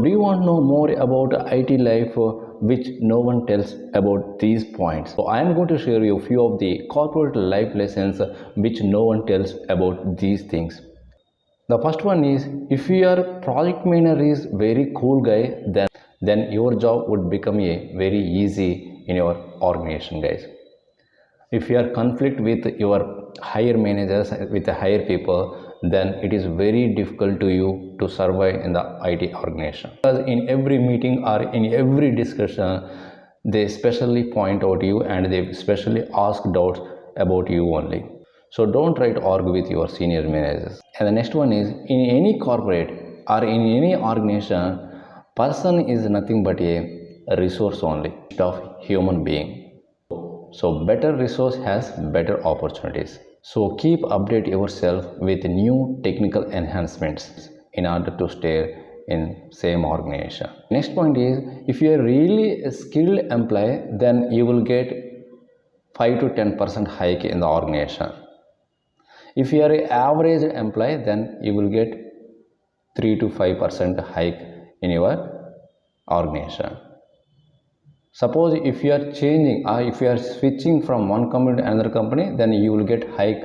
do you want to know more about IT life which no one tells about these points? So I am going to share you a few of the corporate life lessons which no one tells about these things. The first one is, if your project manager is very cool guy, then your job would become a very easy in your organization, guys. If you are conflict with your higher managers, with the higher people, then it is very difficult to you to survive in the IT organization, because in every meeting or in every discussion they specially point out you and they specially ask doubts about you only. So don't try to argue with your senior managers. And the next one is, in any corporate or in any organization, person is nothing but a resource only of human being. So better resource has better opportunities. So keep update yourself with new technical enhancements in order to stay in same organization. Next point is, if you are really a skilled employee, then you will get 5 to 10% hike in the organization. If you are an average employee, then you will get 3 to 5% hike in your organization. Suppose if you are changing or if you are switching from one company to another company, then you will get hike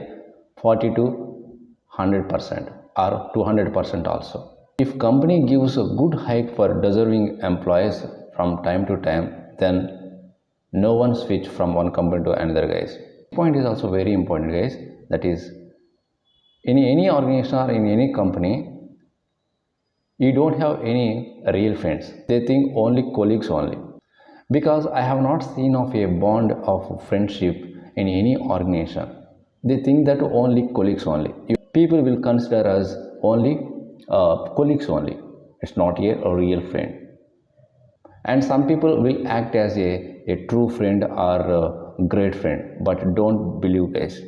40 to 100% or 200% also. If company gives a good hike for deserving employees from time to time, then no one switch from one company to another, guys. Point is also very important, guys. That is, in any organization or in any company, you don't have any real friends. They think only colleagues only. Because I have not seen of a bond of friendship in any organization. They think that only colleagues only. People will consider us only colleagues only. It's not a real friend. And some people will act as a true friend or a great friend, but don't believe this.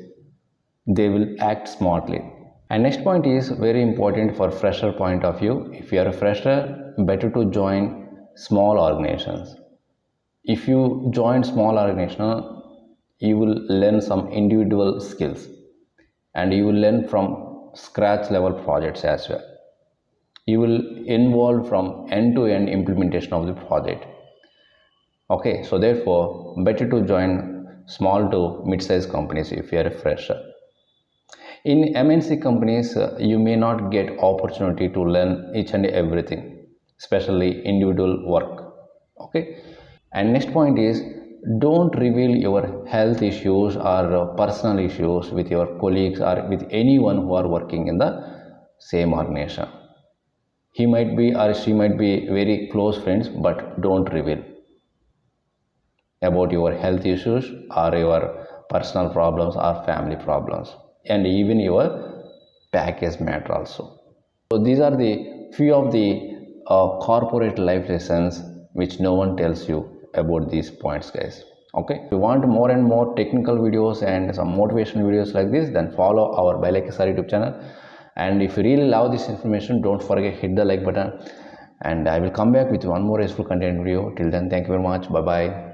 They will act smartly. And next point is very important for fresher point of view. If you are a fresher, better to join small organizations. If you join small organization, you will learn some individual skills and you will learn from scratch level projects as well. You will involve from end to end implementation of the project. Okay, so therefore better to join small to mid-sized companies if you are a fresher. In MNC companies, you may not get opportunity to learn each and everything, especially individual work. Okay. And next point is, don't reveal your health issues or personal issues with your colleagues or with anyone who are working in the same organization. He might be or she might be very close friends, but don't reveal about your health issues or your personal problems or family problems, and even your package matter also. So these are the few of the corporate life lessons which no one tells you about these points, guys. Okay, if you want more and more technical videos and some motivation videos like this, then follow our byluckysir YouTube channel. And if you really love this information, don't forget hit the like button, and I will come back with one more useful content video. Till then, thank you very much. Bye bye.